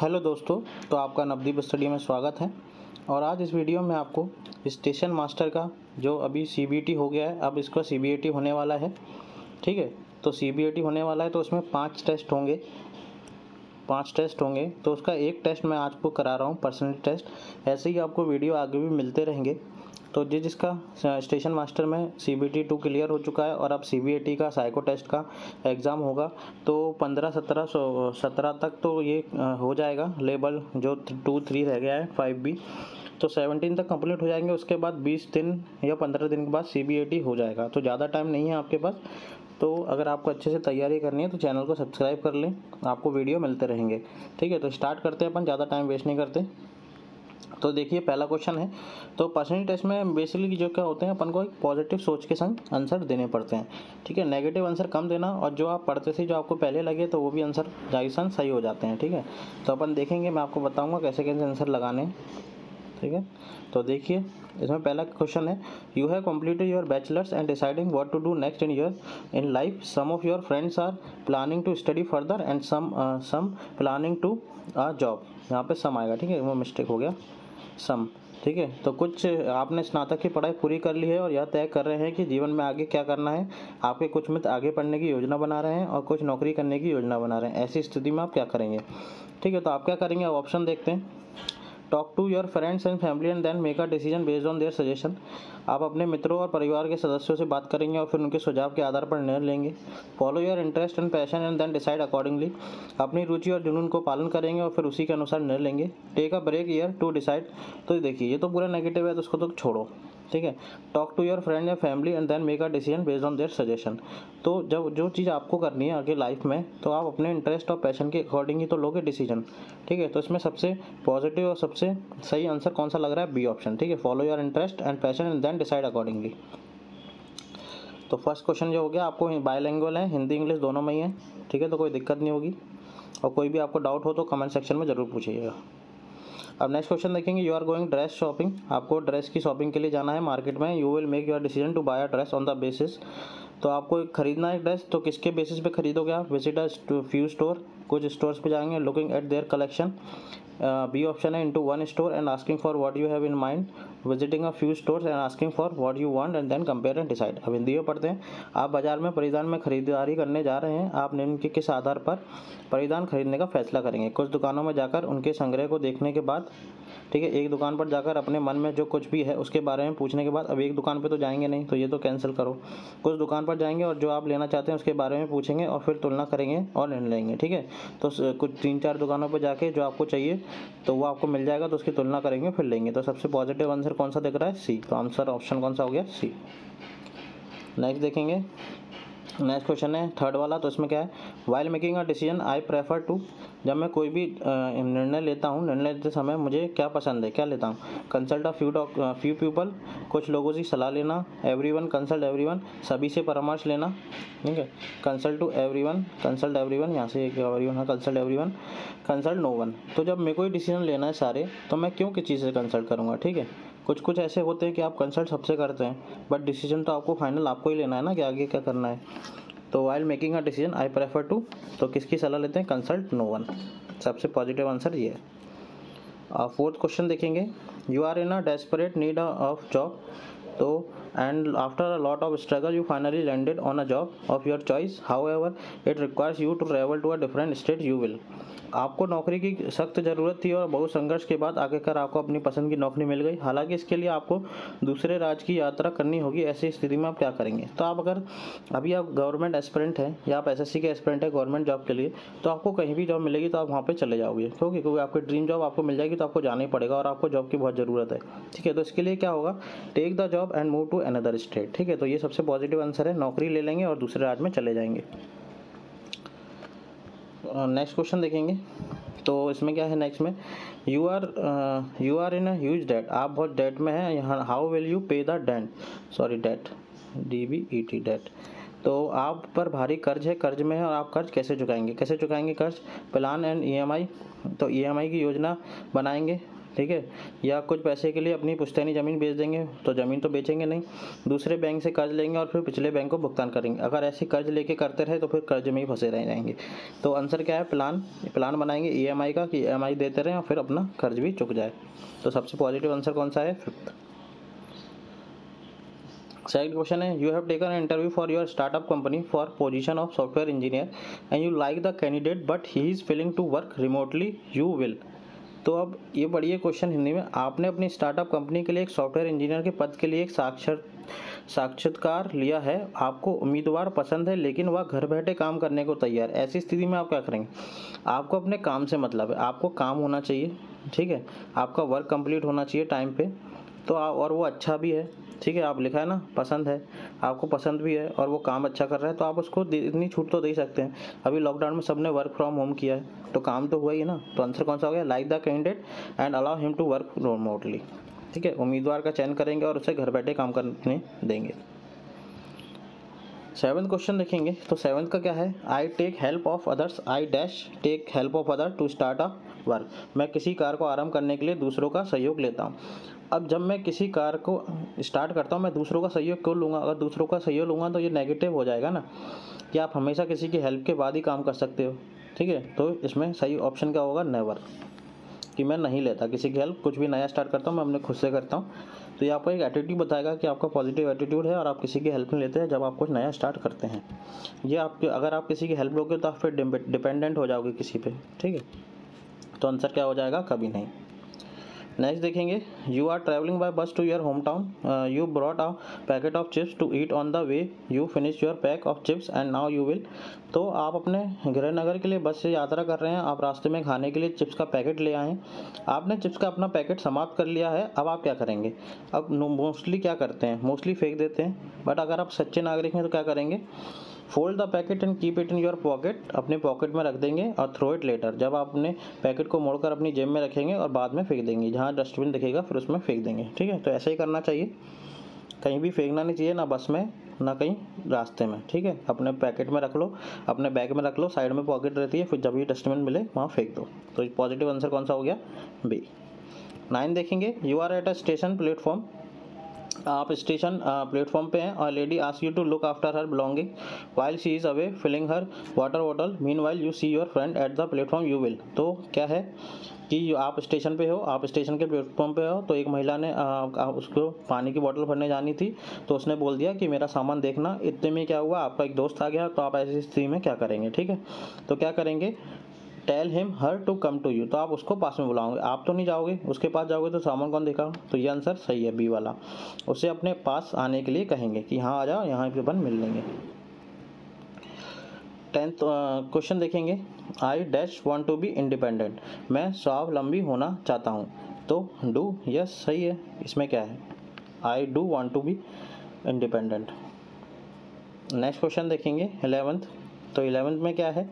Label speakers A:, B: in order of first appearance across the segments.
A: Hello दोस्तों, तो आपका नवदीप स्टडी में स्वागत है। और आज इस वीडियो में आपको स्टेशन मास्टर का जो अभी सीबीटी हो गया है, अब इसका सीबीएटी होने वाला है। ठीक है, तो सीबीएटी होने वाला है तो उसमें 5 टेस्ट होंगे। तो उसका एक टेस्ट मैं आपको करा रहा हूँ, पर्सनल टेस्ट। ऐसे ही आपको वीडियो आगे भी मिलते रहेंगे। तो जिसका स्टेशन मास्टर में सीबीटी 2 क्लियर हो चुका है और अब सीबीएटी का साइको टेस्ट का एग्ज़ाम होगा, तो 15-17 तक तो ये हो जाएगा। लेवल जो 2-3 रह गया है 5B, तो 17 तक कंप्लीट हो जाएंगे। उसके बाद 20 दिन या 15 दिन के बाद सीबीएटी हो जाएगा। तो ज़्यादा टाइम नहीं है आपके पास। तो अगर आपको अच्छे से तैयारी करनी है तो चैनल को सब्सक्राइब कर लें, आपको वीडियो मिलते रहेंगे। ठीक है, तो स्टार्ट करते हैं अपन, ज़्यादा टाइम वेस्ट नहीं करते। तो देखिए, पहला क्वेश्चन है। तो पर्सनल टेस्ट में बेसिकली जो क्या होते हैं, अपन को एक पॉजिटिव सोच के संग आंसर देने पड़ते हैं। ठीक है, नेगेटिव आंसर कम देना, और जो आप पढ़ते थे जो आपको पहले लगे तो वो भी आंसर जायसन सही हो जाते हैं। ठीक है, तो अपन देखेंगे, मैं आपको बताऊंगा कैसे कैसे आंसर लगाने हैं। ठीक है, तो देखिए, इसमें पहला क्वेश्चन है, you have completed your bachelor's and deciding what to do next in life. Some of your friends are planning to study further and some planning to a job. यहाँ पे सम आएगा, ठीक है, वो मिस्टेक हो गया, सम। ठीक है, तो कुछ आपने स्नातक की पढ़ाई पूरी कर ली है और यह तय कर रहे हैं कि जीवन में आगे क्या करना है। आपके कुछ मित्र आगे पढ़ने की योजना बना रहे हैं और कुछ नौकरी करने की योजना बना रहे हैं। ऐसी स्थिति में आप क्या करेंगे? ठीक है, तो आप क्या करेंगे, आप ऑप्शन देखते हैं। Talk to your friends and family and then make a decision based on their suggestion. आप अपने मित्रों और परिवार के सदस्यों से बात करेंगे और फिर उनके सुझाव के आधार पर निर्णय लेंगे। Follow your interest and passion and then decide accordingly. अपनी रुचि और जुनून को पालन करेंगे और फिर उसी के अनुसार निर्णय लेंगे। Take a break year to decide. तो देखिए, ये तो पूरा नेगेटिव है, तो उसको तो छोड़ो। ठीक है, टॉक टू योर फ्रेंड या family and then make a decision based on their suggestion. तो जब जो चीज़ आपको करनी है आगे लाइफ में, तो आप अपने इंटरेस्ट और पैशन के अकॉर्डिंग ही तो लोगे डिसीजन। ठीक है, तो इसमें सबसे पॉजिटिव और सबसे सही आंसर कौन सा लग रहा है? B option. ठीक है, follow your interest and passion and then decide accordingly. तो फर्स्ट क्वेश्चन जो हो गया, आपको बायलैंग्वेज है, हिंदी इंग्लिश दोनों में ही है। ठीक है, तो कोई दिक्कत नहीं होगी। और कोई भी आपको डाउट हो तो कमेंट सेक्शन में ज़रूर पूछिएगा। अब नेक्स्ट क्वेश्चन देखेंगे, you are going dress shopping. आपको ड्रेस की शॉपिंग के लिए जाना है मार्केट में। You will make your decision to buy a dress on the basis. तो आपको खरीदना है ड्रेस, तो किसके बेसिस पे खरीदोगे आप? विजिट अ फ्यू स्टोर, कुछ स्टोर्स पे जाएंगे, looking at their collection. B option है, into one store and asking for what you have in mind. Visiting a few stores and asking for what you want and then compare and decide. अब हिंदी में पढ़ते हैं। आप बाजार में परिधान में खरीदारी करने जा रहे हैं। आप निम्न के किस आधार पर परिधान खरीदने का फैसला करेंगे? कुछ दुकानों में जाकर उनके संग्रह को देखने के बाद, ठीक है, एक दुकान पर जाकर अपने मन में जो कुछ भी है उसके बारे में पूछने के बाद। अब एक दुकान पे तो जाएंगे नहीं, तो ये तो कैंसिल करो। कुछ दुकान पर जाएंगे और जो आप लेना चाहते हैं उसके बारे में पूछेंगे और फिर तुलना करेंगे और निर्णय लेंगे। ठीक है, तो कुछ 3-4 दुकानों पर जाके जो आपको चाहिए तो वो आपको मिल जाएगा, तो उसकी तुलना करेंगे फिर लेंगे। तो सबसे पॉजिटिव आंसर कौन सा दिख रहा है? सी। तो आंसर ऑप्शन कौन सा हो गया? सी। नेक्स्ट देखेंगे, नेक्स्ट क्वेश्चन है थर्ड वाला। तो इसमें क्या है, while making a decision I prefer to. जब मैं कोई भी निर्णय लेता हूँ, निर्णय लेते समय मुझे क्या पसंद है, क्या लेता हूँ? कंसल्ट अ फ्यू पीपल, कुछ लोगों से सलाह लेना। एवरीवन, कंसल्ट एवरीवन, सभी से परामर्श लेना। ठीक है, consult to everyone, consult everyone, यहाँ से एवरीवन है, consult everyone, consult no one. तो जब मेरे को ही डिसीजन लेना है सारे, तो मैं क्यों किस चीज़ से कंसल्ट करूँगा? ठीक है, कुछ ऐसे होते हैं कि आप कंसल्ट सबसे करते हैं, बट डिसीजन तो आपको फाइनल आपको ही लेना है ना कि आगे क्या करना है। तो while making a decision I prefer to, तो किसकी सलाह लेते हैं? Consult no one. सबसे पॉजिटिव आंसर ये है। फोर्थ क्वेश्चन देखेंगे, you are in a desperate need of job. तो and after a lot of struggle you finally landed on a job of your choice. However it requires you to travel to a different state. You will. आपको नौकरी की सख्त ज़रूरत थी और बहुत संघर्ष के बाद आखिरकार आपको अपनी पसंद की नौकरी मिल गई। हालांकि इसके लिए आपको दूसरे राज्य की यात्रा करनी होगी। ऐसी स्थिति में आप क्या करेंगे? तो आप अगर अभी आप गवर्नमेंट एस्पिरेंट हैं या आप एसएससी के एस्पिरेंट हैं गवर्नमेंट जॉब के लिए, तो आपको कहीं भी जॉब मिलेगी तो आप वहाँ पर चले जाओगे। क्योंकि आपकी ड्रीम जॉब आपको मिल जाएगी तो आपको जाना ही पड़ेगा और आपको जॉब की बहुत ज़रूरत है। ठीक है, तो इसके लिए क्या होगा? Take the job and move to another state. ठीक है, तो ये सबसे पॉजिटिव आंसर है, नौकरी ले लेंगे और दूसरे राज्य में चले जाएंगे। नेक्स्ट क्वेश्चन देखेंगे, तो इसमें क्या है नेक्स्ट में, you are in a huge debt. आप बहुत डेट में हैं। यहाँ how will you pay the debt, DBET debt. तो आप पर भारी कर्ज है, कर्ज में है और आप कर्ज कैसे चुकाएंगे कर्ज? प्लान एंड EMI, तो EMI की योजना बनाएंगे। ठीक है, या कुछ पैसे के लिए अपनी पुश्तैनी ज़मीन बेच देंगे, तो ज़मीन तो बेचेंगे नहीं, दूसरे बैंक से कर्ज लेंगे और फिर पिछले बैंक को भुगतान करेंगे। अगर ऐसे कर्ज लेके करते रहे तो फिर कर्ज में ही फंसे रह जाएंगे। तो आंसर क्या है, प्लान बनाएंगे ईएमआई का कि ईएमआई देते रहें और फिर अपना कर्ज भी चुक जाए। तो सबसे पॉजिटिव आंसर कौन सा है, 5th। सेकंड क्वेश्चन है, you have taken an interview for your startup company for position of software engineer and you like the candidate but he is willing to work remotely, you will. तो अब ये पढ़िए question Hindi में, आपने अपनी startup company के लिए एक सॉफ्टवेयर इंजीनियर के पद के लिए एक साक्षात्कार लिया है, आपको उम्मीदवार पसंद है लेकिन वह घर बैठे काम करने को तैयार। ऐसी स्थिति में आप क्या करेंगे, आपको अपने काम से मतलब है, आपको काम होना चाहिए, ठीक है, आपका वर्क कंप्लीट होना चाहिए टाइम पे, तो और वो अच्छा भी है, ठीक है, आप लिखा है ना पसंद है, आपको पसंद भी है और वो काम अच्छा कर रहा है, तो आप उसको इतनी छूट तो दे सकते हैं। अभी लॉकडाउन में सबने वर्क फ्रॉम होम किया है, तो काम तो हुआ ही ना। तो आंसर कौन सा हो गया, like the candidate and allow him to work remotely, ठीक है, उम्मीदवार का चयन करेंगे और उसे घर बैठे काम करने देंगे। 7th क्वेश्चन देखेंगे, तो 7th का क्या है, I take help of others, I dash take help of other to start a work. मैं किसी कार्य को आरंभ करने के लिए दूसरों का सहयोग लेता हूँ। अब जब मैं किसी कार्य को स्टार्ट करता हूँ, मैं दूसरों का सहयोग क्यों लूँगा, अगर दूसरों का सहयोग लूँगा तो ये नेगेटिव हो जाएगा ना, कि आप हमेशा किसी की हेल्प के बाद ही काम कर सकते हो, ठीक है। तो इसमें सही ऑप्शन क्या होगा, नेवर, कि मैं नहीं लेता किसी की हेल्प, कुछ भी नया स्टार्ट करता हूँ मैं अपने खुद से करता हूँ। तो ये आपका एक एटीट्यूड बताएगा कि आपका पॉजिटिव एटीट्यूड है और आप किसी की हेल्प नहीं लेते हैं जब आप कुछ नया स्टार्ट करते हैं। ये आपके, अगर आप किसी की हेल्प लोगे तो आप फिर डिपेंडेंट हो जाओगे किसी पे, ठीक है। तो आंसर क्या हो जाएगा, कभी नहीं। नेक्स्ट देखेंगे, you are travelling by bus to your home town, you brought a packet of chips to eat on the way, you finish your pack of chips and now you will. तो आप अपने गृह नगर के लिए बस से यात्रा कर रहे हैं, आप रास्ते में खाने के लिए चिप्स का पैकेट ले आए हैं, आपने चिप्स का अपना पैकेट समाप्त कर लिया है, अब आप क्या करेंगे। अब मोस्टली क्या करते हैं, मोस्टली फेंक देते हैं, बट अगर आप सच्चे नागरिक हैं तो क्या करेंगे, fold the packet and keep it in your pocket, अपने पॉकेट में रख देंगे, और थ्रो इट लेटर, जब आप अपने पैकेट को मोड़कर अपनी जेब में रखेंगे और बाद में फेंक देंगे, जहाँ डस्टबिन दिखेगा फिर उसमें फेंक देंगे, ठीक है। तो ऐसा ही करना चाहिए, कहीं भी फेंकना नहीं चाहिए, ना बस में ना कहीं रास्ते में, ठीक है। अपने पैकेट में रख लो, अपने बैग में रख लो, साइड में पॉकेट रहती है, फिर जब भी डस्टबिन मिले वहाँ फेंक दो। तो पॉजिटिव आंसर कौन सा हो गया, बी। 9 देखेंगे, you are at a station platform, आप स्टेशन प्लेटफॉर्म पे हैं और lady ask you to look after her belonging while she is away filling her water bottle, meanwhile you see your friend at the platform, you will. तो क्या है कि आप station पे हो, आप स्टेशन के प्लेटफॉर्म पे हो, तो एक महिला ने उसको पानी की बोतल भरने जानी थी, तो उसने बोल दिया कि मेरा सामान देखना। इतने में क्या हुआ, आपका एक दोस्त आ गया, तो आप ऐसी स्थिति में क्या करेंगे, ठीक है। तो क्या करेंगे, tell him her to come to you, तो आप उसको पास में बुलाओगे, आप तो नहीं जाओगे, उसके पास जाओगे तो सामान कौन देगा। तो ये आंसर सही है, बी वाला, उसे अपने पास आने के लिए कहेंगे कि हाँ आ जाओ, यहाँ पे अपन मिल लेंगे। 10th क्वेश्चन देखेंगे, I dash want to be independent, मैं स्वावलंबी होना चाहता हूँ। तो डू, यस सही है, इसमें क्या है, I do want to be independent. Next question देखेंगे 11th, तो 11th में क्या है,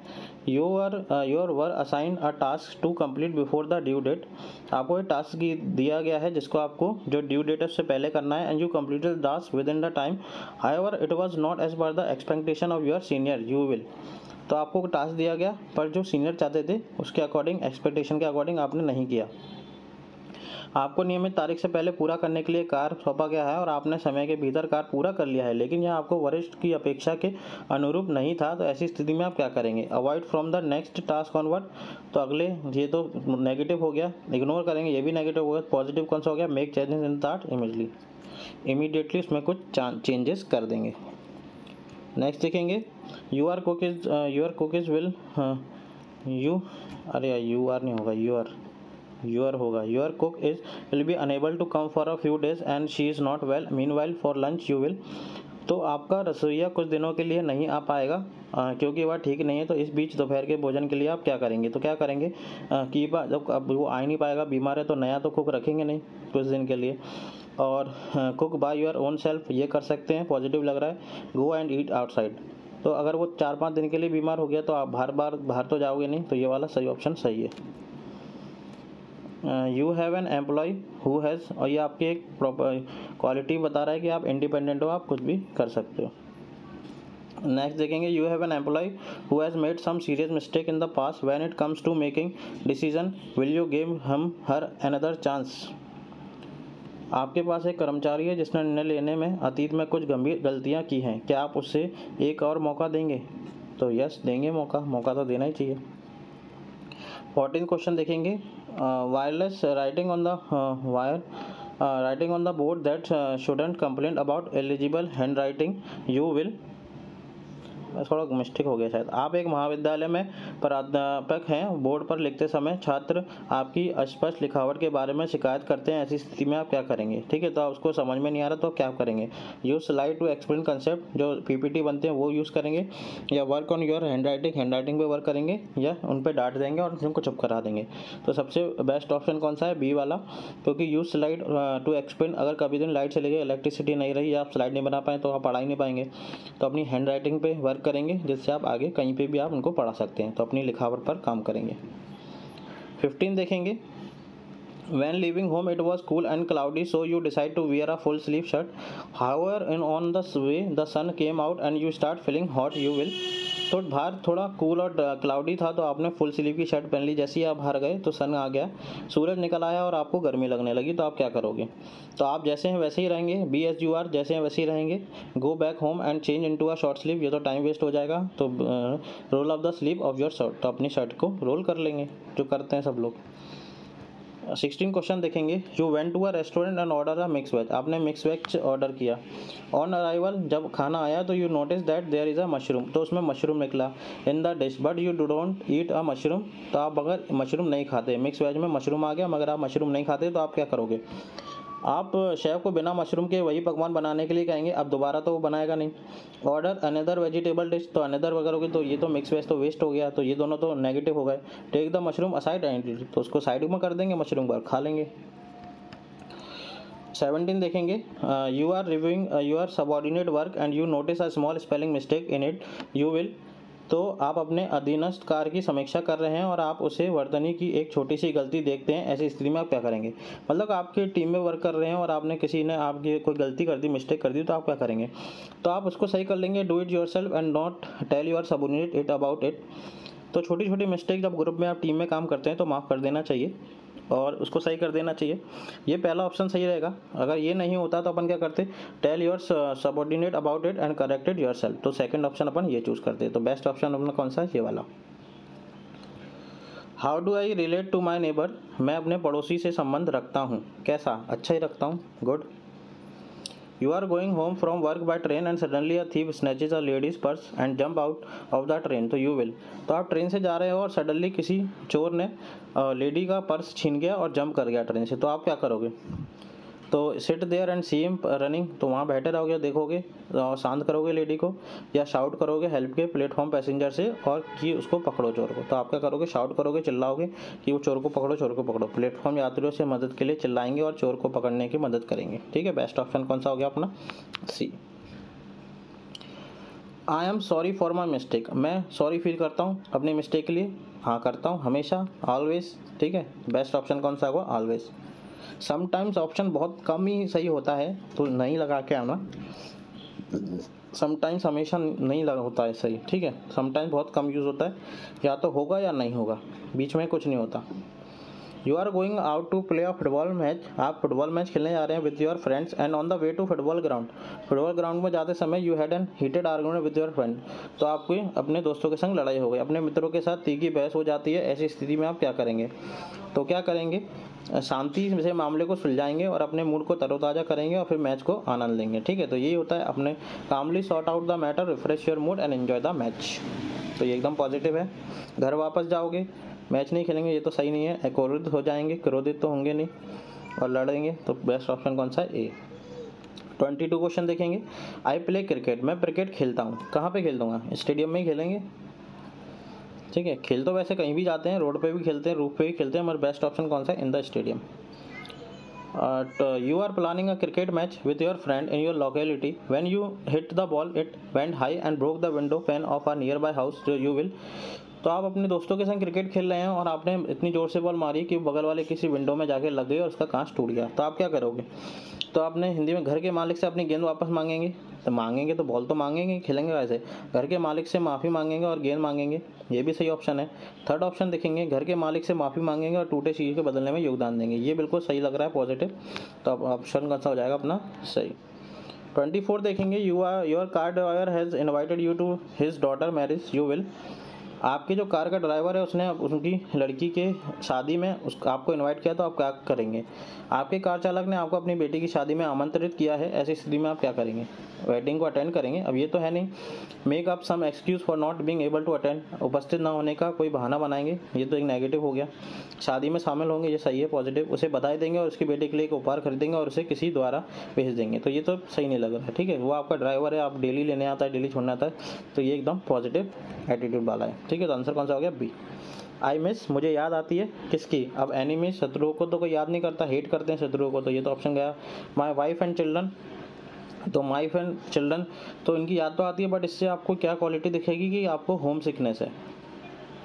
A: your were assign a task to complete before the due date, आपको एक टास्क दिया गया है जिसको आपको जो ड्यू डेट है उससे पहले करना है, and you completed task within the time, however it was not as per the expectation of your senior, you will. तो आपको टास्क दिया गया पर जो सीनियर चाहते थे उसके अकॉर्डिंग, एक्सपेक्टेशन के अकॉर्डिंग आपने नहीं किया, आपको नियमित तारीख से पहले पूरा करने के लिए कार्य सौंपा गया है और आपने समय के भीतर कार्य पूरा कर लिया है, लेकिन यह आपको वरिष्ठ की अपेक्षा के अनुरूप नहीं था। तो ऐसी स्थिति में आप क्या करेंगे, avoid from the next task onward, तो अगले, ये तो नेगेटिव हो गया, इग्नोर करेंगे, ये भी नेगेटिव हो गया। पॉजिटिव कौन सा हो गया, make changes in that immediately उसमें कुछ चेंजेस कर देंगे। नेक्स्ट देखेंगे, योर कुकीज विल यू, अरे यू आर नहीं होगा, योर होगा, your cook is will be unable to come for a few days and she is not well, meanwhile for lunch you will. तो आपका रसोइया कुछ दिनों के लिए नहीं आ पाएगा क्योंकि वह ठीक नहीं है, तो इस बीच दोपहर के भोजन के लिए आप क्या करेंगे। तो क्या करेंगे कि जब अब वो आ नहीं पाएगा, बीमार है, तो नया तो कुक रखेंगे नहीं कुछ दिन के लिए, और cook by your own self ये कर सकते हैं, पॉजिटिव लग रहा है। गो एंड ईट आउटसाइड, तो अगर वो 4-5 दिन के लिए बीमार हो गया तो आप बाहर तो जाओगे नहीं, तो ये वाला सही ऑप्शन सही है। You have an employee who has, और ये आपकी एक क्वालिटी बता रहा है कि आप इंडिपेंडेंट हो, आप कुछ भी कर सकते हो। नेक्स्ट देखेंगे, you have an employee who has made some serious mistake in the past, when it comes to making decision will you give him her another chance. आपके पास एक कर्मचारी है जिसने निर्णय लेने में अतीत में कुछ गंभीर गलतियां की हैं, क्या आप उससे एक और मौका देंगे? तो यस, देंगे मौका तो देना ही चाहिए। 14 क्वेश्चन देखेंगे, wireless writing on the wire writing on the board that shouldn't complain about eligible hand writing you will, थोड़ा मिस्टेक हो गया शायद। आप एक महाविद्यालय में प्राध्यापक हैं, बोर्ड पर लिखते समय छात्र आपकी अस्पष्ट लिखावट के बारे में शिकायत करते हैं, ऐसी स्थिति में आप क्या करेंगे? ठीक है, तो आप उसको समझ में नहीं आ रहा तो क्या करेंगे? Use slide to explain concept, जो पीपीटी बनते हैं वो यूज़ करेंगे, या work on your handwriting पे वर्क करेंगे, या उन पर डांट देंगे और उनको चुप करा देंगे। तो सबसे बेस्ट ऑप्शन कौन सा है? बी वाला, क्योंकि यूज स्लाइड टू एक्सप्लेन, अगर कभी दिन लाइट चली गई, इलेक्ट्रिसिटी नहीं रही, या आप स्लाइड नहीं बना पाए तो आप पढ़ा ही नहीं पाएंगे। तो अपनी हैंड राइटिंग पे वर्क करेंगे, जिससे आप आगे कहीं पे भी आप उनको पढ़ा सकते हैं। तो अपनी लिखावट पर काम करेंगे। 15 देखेंगे, When leaving home it was cool and cloudy, so you decide to wear a full sleeve shirt. However, on the way the sun came out and you start feeling hot, you will, तो बाहर थोड़ा cool और cloudy था तो आपने full sleeve की shirt पहन ली। जैसे ही आप बाहर गए तो सन आ गया, सूरज निकल आया और आपको गर्मी लगने लगी, तो आप क्या करोगे? तो आप जैसे हैं वैसे ही रहेंगे, बी एस यू आर, जैसे हैं वैसे ही रहेंगे। Go back home and change into a short sleeve, ये तो टाइम वेस्ट हो जाएगा। तो roll of the sleeve of your shirt, तो अपनी शर्ट को रोल कर लेंगे, जो करते हैं सब लोग। 16 क्वेश्चन देखेंगे, you went to a restaurant and order a mix veg, आपने मिक्स वेज ऑर्डर किया। ऑन अराइवल, जब खाना आया तो you notice that there is a mushroom, तो उसमें मशरूम निकला in the dish, but you don't eat a mushroom, तो आप अगर मशरूम नहीं खाते, मिक्स वेज में मशरूम आ गया मगर आप मशरूम नहीं खाते, तो आप क्या करोगे? आप शेफ़ को बिना मशरूम के वही पकवान बनाने के लिए कहेंगे, अब दोबारा तो वो बनाएगा नहीं। ऑर्डर अनदर वेजिटेबल डिश, तो अनदर करोगे तो ये तो मिक्स वेज तो वेस्ट हो गया, तो ये दोनों तो नेगेटिव हो गए। Take the mushroom aside and, तो उसको साइड में कर देंगे, मशरूम पर खा लेंगे। 17 देखेंगे, you are reviewing your subordinate work and you notice a small spelling mistake in it, you will, तो आप अपने अधीनस्थ कार्य की समीक्षा कर रहे हैं और आप उसे वर्तनी की एक छोटी सी गलती देखते हैं, ऐसी स्थिति में आप क्या करेंगे? मतलब आपकी टीम में वर्क कर रहे हैं और आपने किसी ने आपकी कोई गलती कर दी, मिस्टेक कर दी, तो आप क्या करेंगे? तो आप उसको सही कर लेंगे। Do it yourself and not tell your subordinate it about it. तो छोटी छोटी मिस्टेक जब ग्रुप में आप टीम में काम करते हैं तो माफ़ कर देना चाहिए और उसको सही कर देना चाहिए। ये पहला ऑप्शन सही रहेगा। अगर ये नहीं होता तो अपन क्या करते? Tell your subordinate about it and corrected yourself, तो सेकंड ऑप्शन अपन ये चूज़ करते। तो बेस्ट ऑप्शन अपना कौन सा है? ये वाला। How do I relate to my neighbour, मैं अपने पड़ोसी से संबंध रखता हूँ। कैसा? अच्छा ही रखता हूँ, good. You are going home from work by train and suddenly a thief snatches a lady's purse and jump out of the train, तो you will, तो आप ट्रेन से जा रहे हो और सडनली किसी चोर ने लेडी का पर्स छीन गया और जंप कर गया ट्रेन से, तो आप क्या करोगे? तो sit there and see him running, तो वहाँ बैठे रहोगे, देखोगे और शांत करोगे लेडी को, या शाउट करोगे हेल्प के प्लेटफॉर्म पैसेंजर से और कि उसको पकड़ो चोर को। तो आप क्या करोगे? शाउट करोगे, चिल्लाओगे कि वो चोर को पकड़ो, चोर को पकड़ो। प्लेटफॉर्म यात्रियों से मदद के लिए चिल्लाएंगे और चोर को पकड़ने की मदद करेंगे। ठीक है, बेस्ट ऑप्शन कौन सा हो गया अपना? C. I am sorry for my mistake, मैं सॉरी फील करता हूँ अपनी मिस्टेक के लिए। हाँ, करता हूँ, हमेशा, ऑलवेज। ठीक है, बेस्ट ऑप्शन कौन सा होगा? ऑलवेज। समटाइम्स ऑप्शन बहुत कम ही सही होता है, तो नहीं लगा के आना। समटाइम्स हमेशा नहीं लगा होता है सही। ठीक है, समटाइम्स बहुत कम यूज़ होता है, या तो होगा या नहीं होगा, बीच में कुछ नहीं होता। You are going out to play a football match, आप फुटबॉल मैच खेलने जा रहे हैं with your friends and on the way to football ground में जाते समय you had an heated argument with your friend, तो आपकी अपने दोस्तों के संग लड़ाई हो गई, अपने मित्रों के साथ तीखी बहस हो जाती है। ऐसी स्थिति में आप क्या करेंगे? तो क्या करेंगे? शांति से मामले को सुलझाएंगे और अपने मूड को तरोताज़ा करेंगे और फिर मैच को आनंद लेंगे। ठीक है, तो यही होता है अपने calmly sort out the matter, refresh your mood and enjoy the match. तो ये एकदम पॉजिटिव है। घर वापस जाओगे, मैच नहीं खेलेंगे, ये तो सही नहीं है। क्रोधित हो जाएंगे, क्रोधित तो होंगे नहीं, और लड़ेंगे। तो बेस्ट ऑप्शन कौन सा है? ए। 22 क्वेश्चन देखेंगे, आई प्ले क्रिकेट, मैं क्रिकेट खेलता हूँ। कहाँ पे खेल दूँगा? स्टेडियम में ही खेलेंगे। ठीक है, खेल तो वैसे कहीं भी जाते हैं, रोड पे भी खेलते हैं, रूफ पे भी खेलते हैं, मगर बेस्ट ऑप्शन कौन सा है? In the stadium. You are planning a cricket match with your friend in your locality. When you hit the ball, it went high and broke the window pane of a nearby house. So you will, तो आप अपने दोस्तों के संग cricket खेल रहे हैं और आपने इतनी ज़ोर से बॉल मारी कि बगल वाले किसी विंडो में जाके लग गई और उसका कांच टूट गया, तो आप क्या करोगे? तो आपने हिंदी में घर के मालिक से अपनी गेंद वापस मांगेंगे, तो मांगेंगे तो बॉल तो मांगेंगे, खेलेंगे कैसे? घर के मालिक से माफ़ी मांगेंगे और गेंद मांगेंगे, ये भी सही ऑप्शन है। थर्ड ऑप्शन देखेंगे, घर के मालिक से माफ़ी मांगेंगे और टूटे शीशे के बदलने में योगदान देंगे, ये बिल्कुल सही लग रहा है, पॉजिटिव। तो अब ऑप्शन कौन सा हो जाएगा अपना सही? 24 देखेंगे, your car driver has invited you to his daughter marriage, you will. आपके जो कार का ड्राइवर है उसने उनकी लड़की के शादी में आपको इनवाइट किया, तो आप क्या करेंगे? आपके कार चालक ने आपको अपनी बेटी की शादी में आमंत्रित किया है, ऐसी स्थिति में आप क्या करेंगे? वेडिंग को अटेंड करेंगे। अब ये तो है नहीं, make up some excuse for not being able to attend, उपस्थित ना होने का कोई बहाना बनाएंगे, ये तो एक नेगेटिव हो गया। शादी में शामिल होंगे, ये सही है, पॉजिटिव। उसे बधाई देंगे और उसकी बेटी के लिए एक उपहार खरीदेंगे और उसे किसी द्वारा भेज देंगे, तो ये तो सही नहीं लग रहा है, ठीक है। वो आपका ड्राइवर है, आप डेली लेने आता है, डेली छोड़ने आता है, तो ये एकदम पॉजिटिव एटीट्यूड वाला है, ठीक है। तो आंसर कौन सा हो गया? बी। आई मिस, मुझे याद आती है किसकी? अब एनिमी, शत्रुओं को तो कोई याद नहीं करता, हेट करते हैं शत्रुओं को, तो ये तो ऑप्शन गया। माई वाइफ एंड चिल्ड्रन, तो वाइफ एंड चिल्ड्रन तो इनकी याद तो आती है, बट इससे आपको क्या क्वालिटी दिखेगी कि आपको होम सिकनेस है,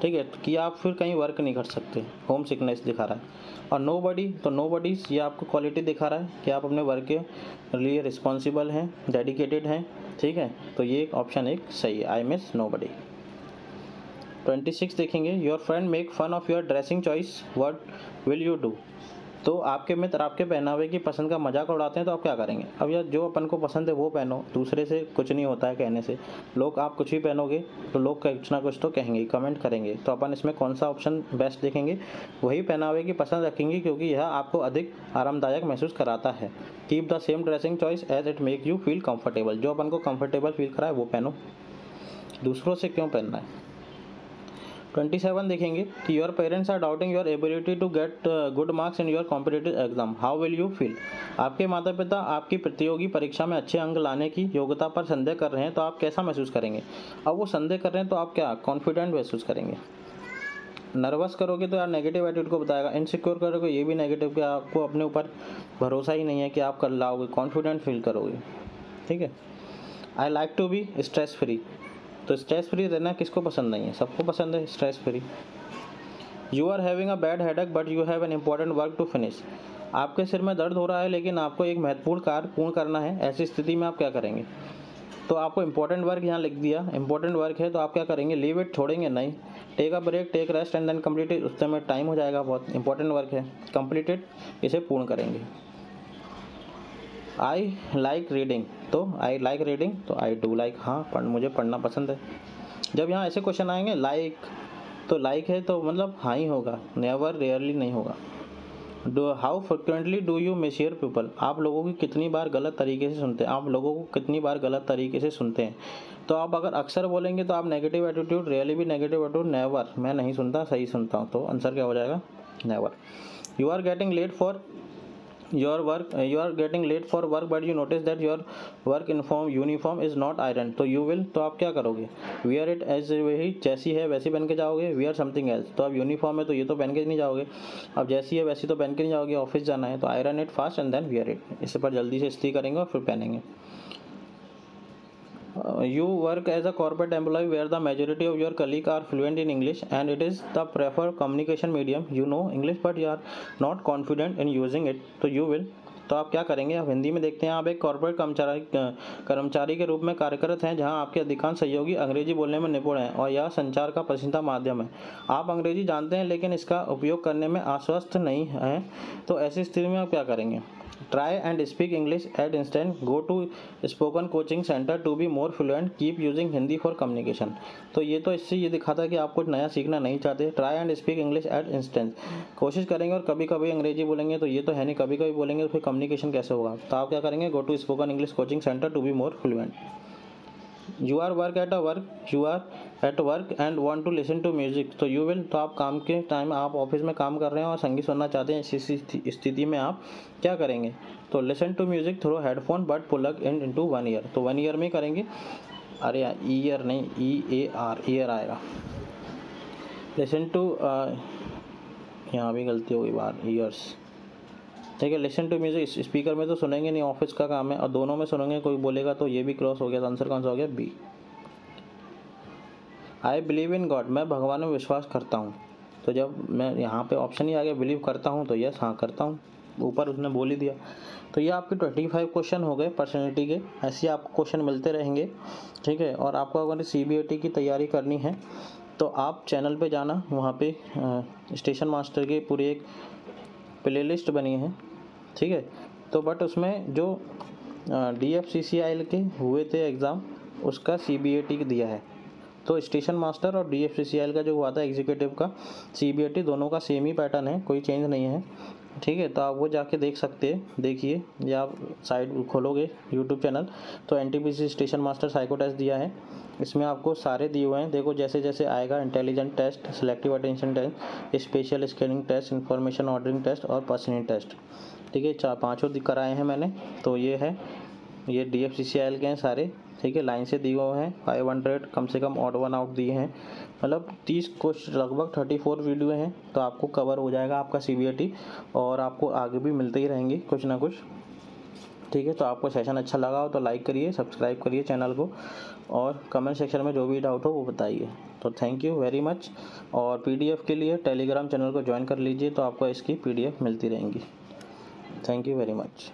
A: ठीक है, कि आप फिर कहीं वर्क नहीं कर सकते, होम सिकनेस दिखा रहा है। और नो बडी, तो नो बडीज ये आपको क्वालिटी दिखा रहा है कि आप अपने वर्क के लिए रिस्पॉन्सिबल हैं, डेडिकेटेड हैं, ठीक है। तो ये ऑप्शन एक सही है, आई मिस नो बडी। 26 देखेंगे, your friend make fun of your dressing choice, what will you do. तो आपके मित्र आपके पहनावे की पसंद का मजाक उड़ाते हैं, तो आप क्या करेंगे? अब यार जो अपन को पसंद है वो पहनो, दूसरे से कुछ नहीं होता है कहने से। लोग, आप कुछ भी पहनोगे तो लोग कुछ ना कुछ तो कहेंगे, कमेंट करेंगे, तो अपन इसमें कौन सा ऑप्शन बेस्ट देखेंगे? वही पहनावे की पसंद रखेंगे क्योंकि यह आपको अधिक आरामदायक महसूस कराता है। Keep the same dressing choice as it make you feel comfortable, जो अपन को कंफर्टेबल फील कराए वो पहनो, दूसरों से क्यों पहनना है। 27 देखेंगे कि your parents are doubting your ability to get good marks in your competitive exam, how will you feel. आपके माता पिता आपकी प्रतियोगी परीक्षा में अच्छे अंक लाने की योग्यता पर संदेह कर रहे हैं, तो आप कैसा महसूस करेंगे? अब वो संदेह कर रहे हैं तो आप क्या कॉन्फिडेंट महसूस करेंगे? नर्वस करोगे तो यार नेगेटिव एटीट्यूड को बताएगा, इनसिक्योर करोगे ये भी नेगेटिव, कि आपको अपने ऊपर भरोसा ही नहीं है कि आप कर लाओगे, कॉन्फिडेंट फील करोगे, ठीक है। I like to be stress free, तो स्ट्रेस फ्री रहना किसको पसंद नहीं है? सबको पसंद है stress free. You are having a bad headache but you have an important work to finish, आपके सिर में दर्द हो रहा है लेकिन आपको एक महत्वपूर्ण कार्य पूर्ण करना है, ऐसी स्थिति में आप क्या करेंगे? तो आपको इंपॉर्टेंट वर्क यहाँ लिख दिया, इंपॉर्टेंट वर्क है तो आप क्या करेंगे? लीव इट, छोड़ेंगे नहीं, take a break, take rest and then complete it, उस समय टाइम हो जाएगा, बहुत इंपॉर्टेंट वर्क है, कंप्लीटेड, इसे पूर्ण करेंगे। आई लाइक रीडिंग, तो आई लाइक रीडिंग, तो आई डू लाइक, हाँ मुझे पढ़ना पसंद है। जब यहाँ ऐसे क्वेश्चन आएंगे लाइक, तो लाइक है तो मतलब हाँ ही होगा, नेवर रेयरली नहीं होगा। Do how frequently do you miss your people, आप लोगों की कितनी बार गलत तरीके से सुनते हैं, आप लोगों को कितनी बार गलत तरीके से सुनते हैं। तो आप अगर अक्सर बोलेंगे तो आप नेगेटिव एटीट्यूड, रियली भी नेगेटिव एटीट्यूड, नेवर, मैं नहीं सुनता, सही सुनता हूँ, तो आंसर क्या हो जाएगा? Never. You are getting late for your work, you are getting late for work but you notice that your work uniform is not iron, तो you will, तो आप क्या करोगे? wear it as वही जैसी है वैसी पहन के जाओगे, wear something else, तो अब यूनिफॉर्म है तो ये तो पहन के नहीं जाओगे, अब जैसी है वैसी तो पहन के नहीं जाओगे, ऑफिस जाना है तो iron it fast and then wear it, इस पर जल्दी से इस्त्री करेंगे और फिर पहनेंगे। You work as a corporate employee where the majority of your colleagues are fluent in English and it is the preferred communication medium. You know English but you are not confident in using it, तो you will, तो आप क्या करेंगे? आप हिंदी में देखते हैं, आप एक कॉर्पोरेट कर्मचारी के रूप में कार्यरत हैं जहां आपके अधिकांश सहयोगी अंग्रेजी बोलने में निपुण हैं और यह संचार का पसंदीदा माध्यम है। आप अंग्रेजी जानते हैं लेकिन इसका उपयोग करने में आश्वस्त नहीं हैं, तो ऐसी स्थिति में आप क्या करेंगे? Try and speak English at instant, go to spoken coaching centre to be more fluent, keep using Hindi for communication, तो ये तो इससे ये दिखाता है कि आप कुछ नया सीखना नहीं चाहते। Try and speak English at instant, कोशिश करेंगे और कभी कभी अंग्रेजी बोलेंगे, तो ये तो है नहीं, कभी कभी बोलेंगे तो फिर कम्युनिकेशन कैसे होगा? तो आप क्या करेंगे? Go to spoken English coaching centre to be more fluent. You are at work and want to listen to music, तो यू विल, तो आप काम के टाइम, आप ऑफिस में काम कर रहे हैं और संगीत सुनना चाहते हैं, इसी स्थिति में आप क्या करेंगे? तो listen to music through headphone but plug into 1 ear, तो 1 ईयर में करेंगे, अरे यार ईयर नहीं, EAR, ईयर आएगा। लिसन टू, यहाँ भी गलती होगी बार, ईयर्स, ठीक है। लिसन टू म्यूजिक स्पीकर में तो सुनेंगे नहीं, ऑफिस का काम है, और दोनों में सुनेंगे कोई बोलेगा, तो ये भी क्रॉस हो गया, तो आंसर कौन सा हो गया? B. I believe in God, मैं भगवान में विश्वास करता हूँ। तो जब मैं यहाँ पे ऑप्शन ही आ गया बिलीव करता हूँ तो यस हाँ करता हूँ, ऊपर उसने बोल ही दिया। तो ये आपके 25 क्वेश्चन हो गए पर्सनैलिटी के। ऐसे आपको क्वेश्चन मिलते रहेंगे, ठीक है। और आपको अगर CBAT की तैयारी करनी है तो आप चैनल पे जाना, वहाँ पे स्टेशन मास्टर की पूरी एक प्लेलिस्ट बनी है, ठीक है। तो बट उसमें जो DFCCIL के हुए थे एग्ज़ाम, उसका CBAT दिया है। तो स्टेशन मास्टर और DFCCIL का जो हुआ था एग्जीक्यूटिव का CBAT, दोनों का सेम ही पैटर्न है, कोई चेंज नहीं है, ठीक है। तो आप वो जाके देख सकते हैं, देखिए, या आप साइट खोलोगे यूट्यूब चैनल तो NTPC station master psycho test दिया है। इसमें आपको सारे दिए हुए हैं, देखो जैसे जैसे आएगा, intelligent test, selective attention test, special scanning test, information ordering test और पर्सनिंग टेस्ट, ठीक है। 4-5 कराए हैं मैंने। तो ये है, ये DFCCIL के हैं सारे, ठीक है। लाइन से दिए हुए हैं, 500 कम से कम ऑड वन आउट दिए हैं, मतलब 30 क्वेश्चन, लगभग 34 वीडियो हैं। तो आपको कवर हो जाएगा आपका CBAT, और आपको आगे भी मिलते ही रहेंगे कुछ ना कुछ, ठीक है। तो आपको सेशन अच्छा लगा हो तो लाइक करिए, सब्सक्राइब करिए चैनल को, और कमेंट सेक्शन में जो भी डाउट हो वो बताइए। तो थैंक यू वेरी मच। और PDF के लिए टेलीग्राम चैनल को ज्वाइन कर लीजिए, तो आपको इसकी PDF मिलती रहेंगी। Thank you very much.